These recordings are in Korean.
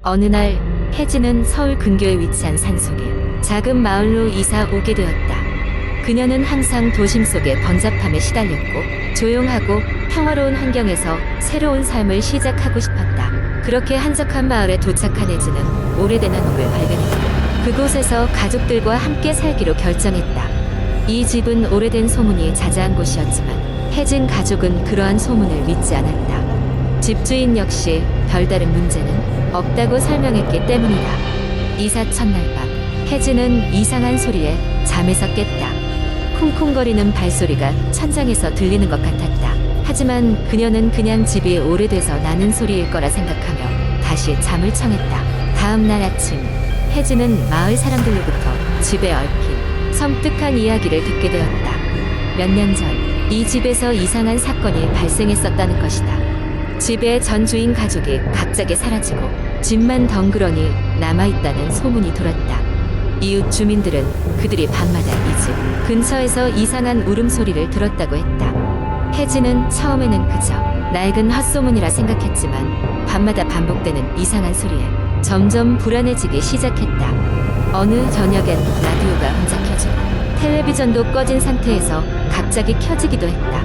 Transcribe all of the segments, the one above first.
어느 날 혜진은 서울 근교에 위치한 산속에 작은 마을로 이사 오게 되었다. 그녀는 항상 도심 속의 번잡함에 시달렸고 조용하고 평화로운 환경에서 새로운 삶을 시작하고 싶었다. 그렇게 한적한 마을에 도착한 혜진은 오래된 한옥을 발견했고 그곳에서 가족들과 함께 살기로 결정했다. 이 집은 오래된 소문이 자자한 곳이었지만 혜진 가족은 그러한 소문을 믿지 않았다. 집주인 역시 별다른 문제는 없다고 설명했기 때문이다. 이사 첫날 밤 혜진은 이상한 소리에 잠에서 깼다. 쿵쿵거리는 발소리가 천장에서 들리는 것 같았다. 하지만 그녀는 그냥 집이 오래돼서 나는 소리일 거라 생각하며 다시 잠을 청했다. 다음 날 아침 혜진은 마을 사람들로부터 집에 얽힌 섬뜩한 이야기를 듣게 되었다. 몇 년 전 이 집에서 이상한 사건이 발생했었다는 것이다. 집의 전 주인 가족이 갑자기 사라지고 집만 덩그러니 남아있다는 소문이 돌았다. 이웃 주민들은 그들이 밤마다 이 집 근처에서 이상한 울음소리를 들었다고 했다. 혜진은 처음에는 그저 낡은 헛소문이라 생각했지만 밤마다 반복되는 이상한 소리에 점점 불안해지기 시작했다. 어느 저녁엔 라디오가 혼자 켜지고 텔레비전도 꺼진 상태에서 갑자기 켜지기도 했다.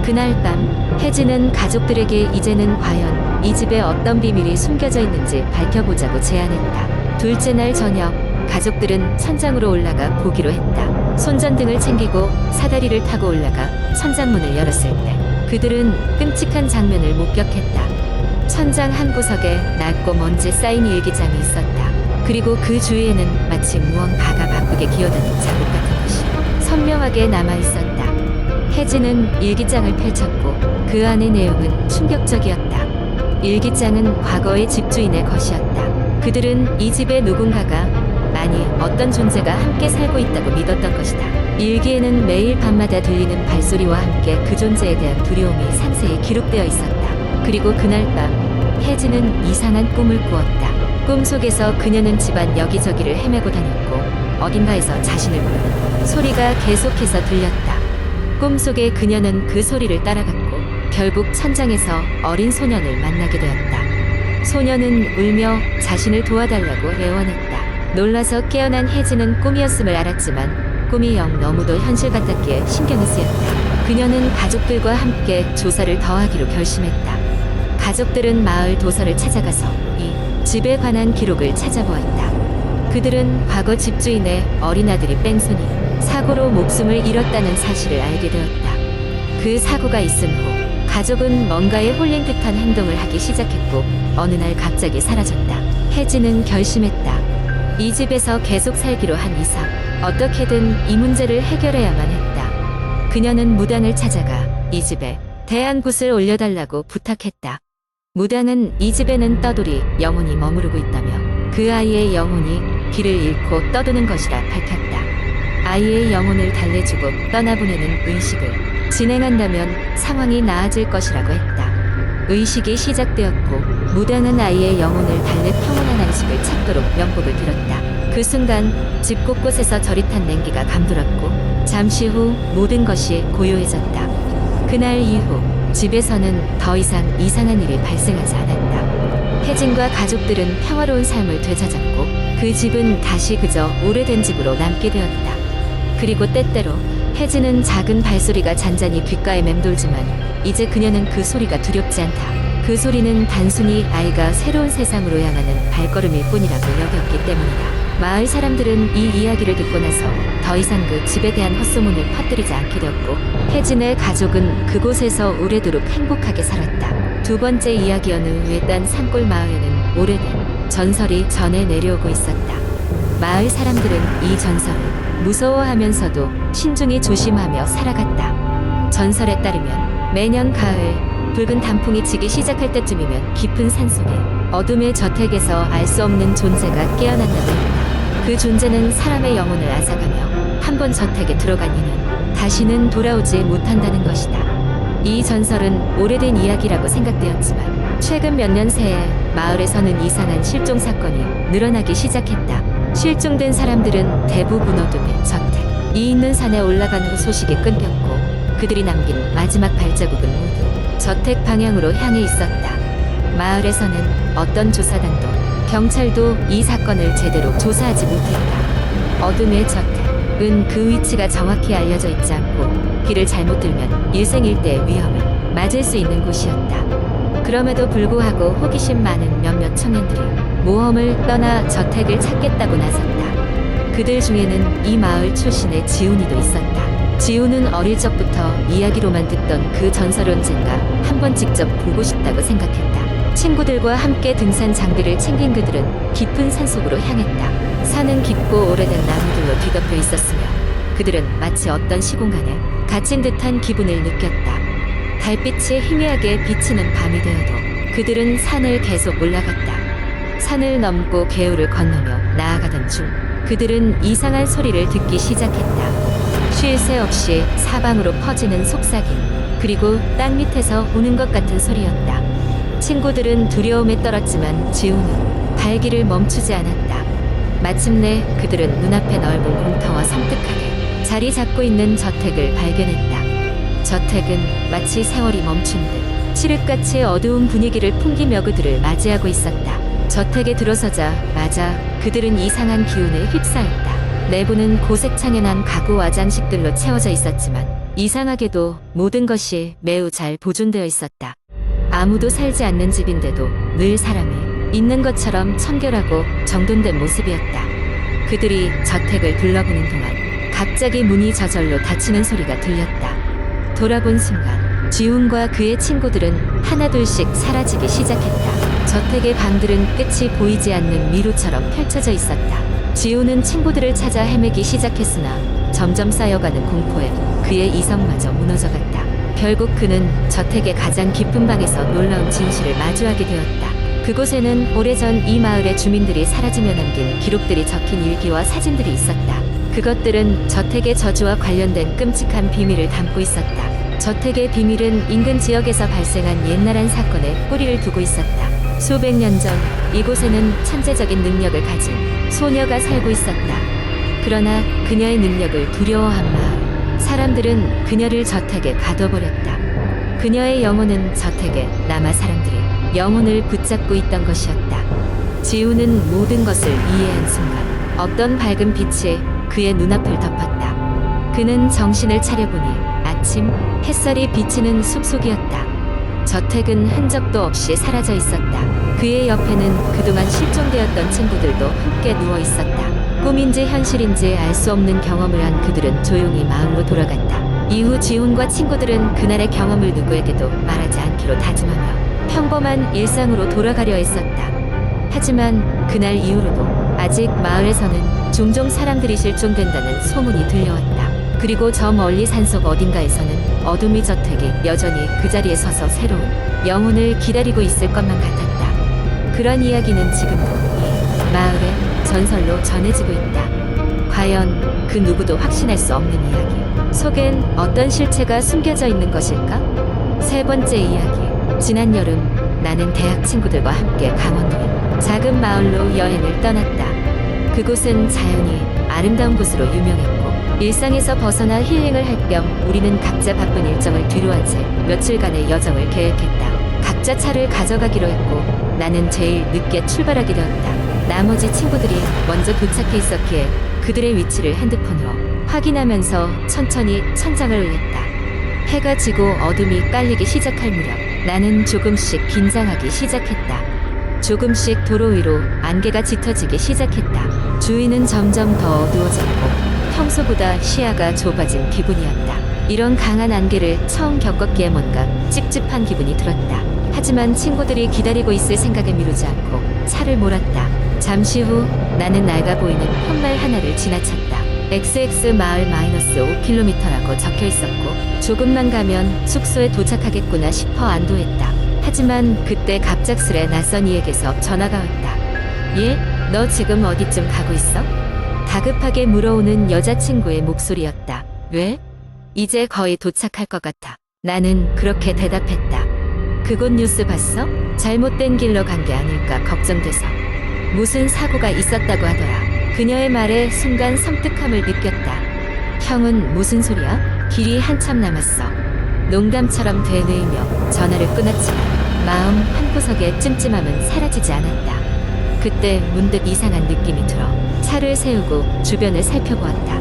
그날 밤 혜진은 가족들에게 이제는 과연 이 집에 어떤 비밀이 숨겨져 있는지 밝혀보자고 제안했다. 둘째 날 저녁 가족들은 천장으로 올라가 보기로 했다. 손전등을 챙기고 사다리를 타고 올라가 천장문을 열었을 때 그들은 끔찍한 장면을 목격했다. 천장 한 구석에 낡고 먼지 쌓인 일기장이 있었다. 그리고 그 주위에는 마치 무언가가 바쁘게 기어다닌 자국 같은 것이 선명하게 남아있었다. 혜진은 일기장을 펼쳤고 그 안의 내용은 충격적이었다. 일기장은 과거의 집주인의 것이었다. 그들은 이 집에 누군가가 아니 어떤 존재가 함께 살고 있다고 믿었던 것이다. 일기에는 매일 밤마다 들리는 발소리와 함께 그 존재에 대한 두려움이 상세히 기록되어 있었다. 그리고 그날 밤 혜진은 이상한 꿈을 꾸었다. 꿈속에서 그녀는 집안 여기저기를 헤매고 다녔고 어딘가에서 자신을 부르는 소리가 계속해서 들렸다. 꿈속에 그녀는 그 소리를 따라갔고 결국 천장에서 어린 소년을 만나게 되었다. 소년은 울며 자신을 도와달라고 애원했다. 놀라서 깨어난 혜진은 꿈이었음을 알았지만 꿈이 영 너무도 현실 같았기에 신경이 쓰였다. 그녀는 가족들과 함께 조사를 더하기로 결심했다. 가족들은 마을 도서를 찾아가서 이 집에 관한 기록을 찾아보았다. 그들은 과거 집주인의 어린아들이 뺑소니 사고로 목숨을 잃었다는 사실을 알게 되었다. 그 사고가 있은 후 가족은 뭔가에 홀린 듯한 행동을 하기 시작했고 어느 날 갑자기 사라졌다. 혜진은 결심했다. 이 집에서 계속 살기로 한 이상 어떻게든 이 문제를 해결해야만 했다. 그녀는 무당을 찾아가 이 집에 대안굿을 올려달라고 부탁했다. 무당은 이 집에는 떠돌이 영혼이 머무르고 있다며 그 아이의 영혼이 길을 잃고 떠도는 것이라 밝혔다. 아이의 영혼을 달래주고 떠나보내는 의식을 진행한다면 상황이 나아질 것이라고 했다. 의식이 시작되었고 무당은 아이의 영혼을 달래 평온한 안식을 찾도록 명복을 빌었다. 그 순간 집 곳곳에서 저릿한 냉기가 감돌았고 잠시 후 모든 것이 고요해졌다. 그날 이후 집에서는 더 이상 이상한 일이 발생하지 않았다. 혜진과 가족들은 평화로운 삶을 되찾았고 그 집은 다시 그저 오래된 집으로 남게 되었다. 그리고 때때로 혜진은 작은 발소리가 잔잔히 귓가에 맴돌지만 이제 그녀는 그 소리가 두렵지 않다. 그 소리는 단순히 아이가 새로운 세상으로 향하는 발걸음일 뿐이라고 여겼기 때문이다. 마을 사람들은 이 이야기를 듣고 나서 더 이상 그 집에 대한 헛소문을 퍼뜨리지 않게 되었고 혜진의 가족은 그곳에서 오래도록 행복하게 살았다. 두 번째 이야기 어느 외딴 산골 마을에는 오래된 전설이 전해 내려오고 있었다. 마을 사람들은 이 전설을 무서워하면서도 신중히 조심하며 살아갔다. 전설에 따르면 매년 가을 붉은 단풍이 지기 시작할 때쯤이면 깊은 산속에 어둠의 저택에서 알 수 없는 존재가 깨어난다고 했다. 그 존재는 사람의 영혼을 앗아가며 한 번 저택에 들어간 이는 다시는 돌아오지 못한다는 것이다. 이 전설은 오래된 이야기라고 생각되었지만 최근 몇 년 새에 마을에서는 이상한 실종 사건이 늘어나기 시작했다. 실종된 사람들은 대부분 어둠의 저택이 있는 산에 올라간 후 소식이 끊겼고 그들이 남긴 마지막 발자국은 모두 저택 방향으로 향해 있었다. 마을에서는 어떤 조사단도 경찰도 이 사건을 제대로 조사하지 못했다. 어둠의 저택은 그 위치가 정확히 알려져 있지 않고 길을 잘못 들면 일생일대의 위험을 맞을 수 있는 곳이었다. 그럼에도 불구하고 호기심 많은 몇몇 청년들이 모험을 떠나 저택을 찾겠다고 나섰다. 그들 중에는 이 마을 출신의 지훈이도 있었다. 지훈은 어릴 적부터 이야기로만 듣던 그 전설 언젠가 한번 직접 보고 싶다고 생각했다. 친구들과 함께 등산 장비를 챙긴 그들은 깊은 산속으로 향했다. 산은 깊고 오래된 나무들로 뒤덮여 있었으며 그들은 마치 어떤 시공간에 갇힌 듯한 기분을 느꼈다. 달빛이 희미하게 비치는 밤이 되어도 그들은 산을 계속 올라갔다. 산을 넘고 개울을 건너며 나아가던 중 그들은 이상한 소리를 듣기 시작했다. 쉴 새 없이 사방으로 퍼지는 속삭임, 그리고 땅 밑에서 우는 것 같은 소리였다. 친구들은 두려움에 떨었지만 지훈은 발길을 멈추지 않았다. 마침내 그들은 눈앞에 넓은 공터와 섬뜩하게 자리 잡고 있는 저택을 발견했다. 저택은 마치 세월이 멈춘 듯 칠흑같이 어두운 분위기를 풍기며 그들을 맞이하고 있었다. 저택에 들어서자마자 그들은 이상한 기운에 휩싸였다. 내부는 고색창연한 가구와 장식들로 채워져 있었지만 이상하게도 모든 것이 매우 잘 보존되어 있었다. 아무도 살지 않는 집인데도 늘 사람이 있는 것처럼 청결하고 정돈된 모습이었다. 그들이 저택을 둘러보는 동안 갑자기 문이 저절로 닫히는 소리가 들렸다. 돌아본 순간 지훈과 그의 친구들은 하나둘씩 사라지기 시작했다. 저택의 방들은 끝이 보이지 않는 미로처럼 펼쳐져 있었다. 지훈은 친구들을 찾아 헤매기 시작했으나 점점 쌓여가는 공포에 그의 이성마저 무너져갔다. 결국 그는 저택의 가장 깊은 방에서 놀라운 진실을 마주하게 되었다. 그곳에는 오래전 이 마을의 주민들이 사라지며 남긴 기록들이 적힌 일기와 사진들이 있었다. 그것들은 저택의 저주와 관련된 끔찍한 비밀을 담고 있었다. 저택의 비밀은 인근 지역에서 발생한 옛날한 사건에 뿌리를 두고 있었다. 수백 년 전 이곳에는 천재적인 능력을 가진 소녀가 살고 있었다. 그러나 그녀의 능력을 두려워한 마을 사람들은 그녀를 저택에 가둬버렸다. 그녀의 영혼은 저택에 남아 사람들이 영혼을 붙잡고 있던 것이었다. 지훈은 모든 것을 이해한 순간 어떤 밝은 빛이 그의 눈앞을 덮었다. 그는 정신을 차려보니 아침 햇살이 비치는 숲속이었다. 저택은 흔적도 없이 사라져 있었다. 그의 옆에는 그동안 실종되었던 친구들도 함께 누워 있었다. 꿈인지 현실인지 알 수 없는 경험을 한 그들은 조용히 마을로 돌아갔다. 이후 지훈과 친구들은 그날의 경험을 누구에게도 말하지 않기로 다짐하며 평범한 일상으로 돌아가려 했었다. 하지만 그날 이후로도 아직 마을에서는 종종 사람들이 실종된다는 소문이 들려왔다. 그리고 저 멀리 산속 어딘가에서는 어둠이 저택이 여전히 그 자리에 서서 새로운 영혼을 기다리고 있을 것만 같았다. 그런 이야기는 지금도 이 마을의 전설로 전해지고 있다. 과연 그 누구도 확신할 수 없는 이야기 속엔 어떤 실체가 숨겨져 있는 것일까? 세 번째 이야기. 지난 여름 나는 대학 친구들과 함께 강원도의 작은 마을로 여행을 떠났다. 그곳은 자연이 아름다운 곳으로 유명했고 일상에서 벗어나 힐링을 할 겸 우리는 각자 바쁜 일정을 뒤로한 채 며칠간의 여정을 계획했다. 각자 차를 가져가기로 했고 나는 제일 늦게 출발하게 되었다. 나머지 친구들이 먼저 도착해 있었기에 그들의 위치를 핸드폰으로 확인하면서 천천히 천장을 올렸다. 해가 지고 어둠이 깔리기 시작할 무렵 나는 조금씩 긴장하기 시작했다. 조금씩 도로 위로 안개가 짙어지기 시작했다. 주위는 점점 더 어두워졌고 평소보다 시야가 좁아진 기분이었다. 이런 강한 안개를 처음 겪었기에 뭔가 찝찝한 기분이 들었다. 하지만 친구들이 기다리고 있을 생각에 미루지 않고 차를 몰았다. 잠시 후 나는 낡아 보이는 푯말 하나를 지나쳤다. XX 마을 -5km라고 적혀 있었고 조금만 가면 숙소에 도착하겠구나 싶어 안도했다. 하지만 그때 갑작스레 낯선 이에게서 전화가 왔다. 예? 너 지금 어디쯤 가고 있어? 다급하게 물어오는 여자친구의 목소리였다. 왜? 이제 거의 도착할 것 같아. 나는 그렇게 대답했다. 그곳 뉴스 봤어? 잘못된 길로 간 게 아닐까 걱정돼서. 무슨 사고가 있었다고 하더라. 그녀의 말에 순간 섬뜩함을 느꼈다. 형은 무슨 소리야? 길이 한참 남았어. 농담처럼 되뇌이며 전화를 끊었지만 마음 한구석의 찜찜함은 사라지지 않았다. 그때 문득 이상한 느낌이 들어 차를 세우고 주변을 살펴보았다.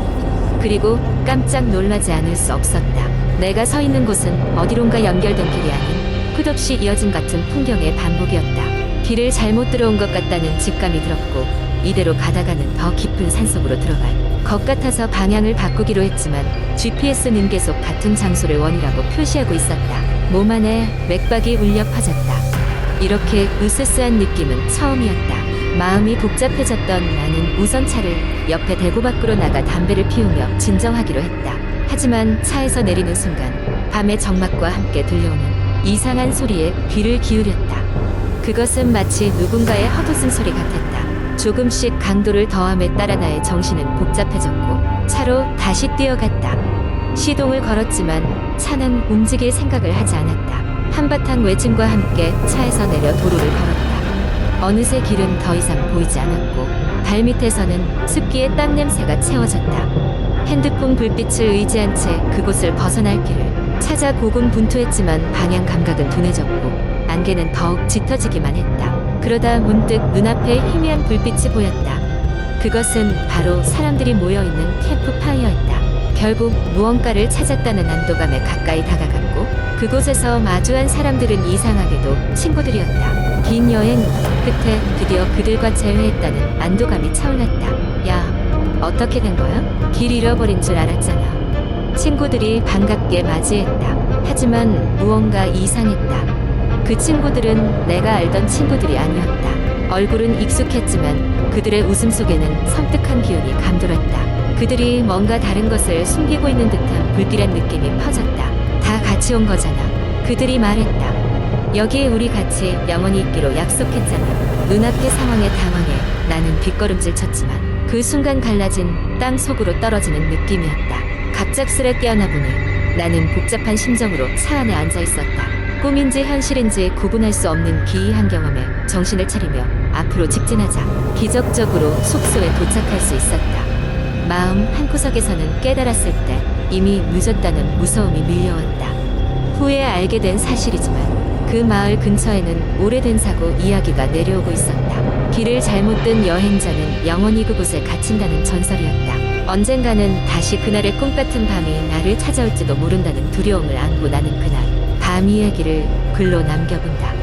그리고 깜짝 놀라지 않을 수 없었다. 내가 서 있는 곳은 어디론가 연결된 길이 아닌 끝없이 이어진 같은 풍경의 반복이었다. 길을 잘못 들어온 것 같다는 직감이 들었고 이대로 가다가는 더 깊은 산속으로 들어갈 것 같아서 방향을 바꾸기로 했지만 GPS는 계속 같은 장소를 원이라고 표시하고 있었다. 몸 안에 맥박이 울려 퍼졌다. 이렇게 으스스한 느낌은 처음이었다. 마음이 복잡해졌던 나는 우선 차를 옆에 대고 밖으로 나가 담배를 피우며 진정하기로 했다. 하지만 차에서 내리는 순간 밤의 정막과 함께 들려오는 이상한 소리에 귀를 기울였다. 그것은 마치 누군가의 헛웃음 소리 같았다. 조금씩 강도를 더함에 따라 나의 정신은 복잡해졌고 차로 다시 뛰어갔다. 시동을 걸었지만 차는 움직일 생각을 하지 않았다. 한바탕 외침과 함께 차에서 내려 도로를 걸었다. 어느새 길은 더 이상 보이지 않았고 발밑에서는 습기의 땅 냄새가 채워졌다. 핸드폰 불빛을 의지한 채 그곳을 벗어날 길을 찾아 고군분투했지만 방향 감각은 둔해졌고 안개는 더욱 짙어지기만 했다. 그러다 문득 눈앞에 희미한 불빛이 보였다. 그것은 바로 사람들이 모여있는 캠프파이어였다. 결국 무언가를 찾았다는 안도감에 가까이 다가갔고 그곳에서 마주한 사람들은 이상하게도 친구들이었다. 긴 여행 끝에 드디어 그들과 재회했다는 안도감이 차올랐다. 야, 어떻게 된 거야? 길 잃어버린 줄 알았잖아. 친구들이 반갑게 맞이했다. 하지만 무언가 이상했다. 그 친구들은 내가 알던 친구들이 아니었다. 얼굴은 익숙했지만 그들의 웃음 속에는 섬뜩한 기운이 감돌았다. 그들이 뭔가 다른 것을 숨기고 있는 듯한 불길한 느낌이 퍼졌다. 다 같이 온 거잖아. 그들이 말했다. 여기에 우리 같이 영원히 있기로 약속했잖아. 눈앞의 상황에 당황해 나는 뒷걸음질 쳤지만 그 순간 갈라진 땅 속으로 떨어지는 느낌이었다. 갑작스레 깨어나 보니 나는 복잡한 심정으로 차 안에 앉아 있었다. 꿈인지 현실인지 구분할 수 없는 기이한 경험에 정신을 차리며 앞으로 직진하자 기적적으로 숙소에 도착할 수 있었다. 마음 한구석에서는 깨달았을 때 이미 늦었다는 무서움이 밀려왔다. 후에 알게 된 사실이지만 그 마을 근처에는 오래된 사고 이야기가 내려오고 있었다. 길을 잘못 든 여행자는 영원히 그곳에 갇힌다는 전설이었다. 언젠가는 다시 그날의 꿈같은 밤이 나를 찾아올지도 모른다는 두려움을 안고 나는 그날 밤 이야기를 글로 남겨본다.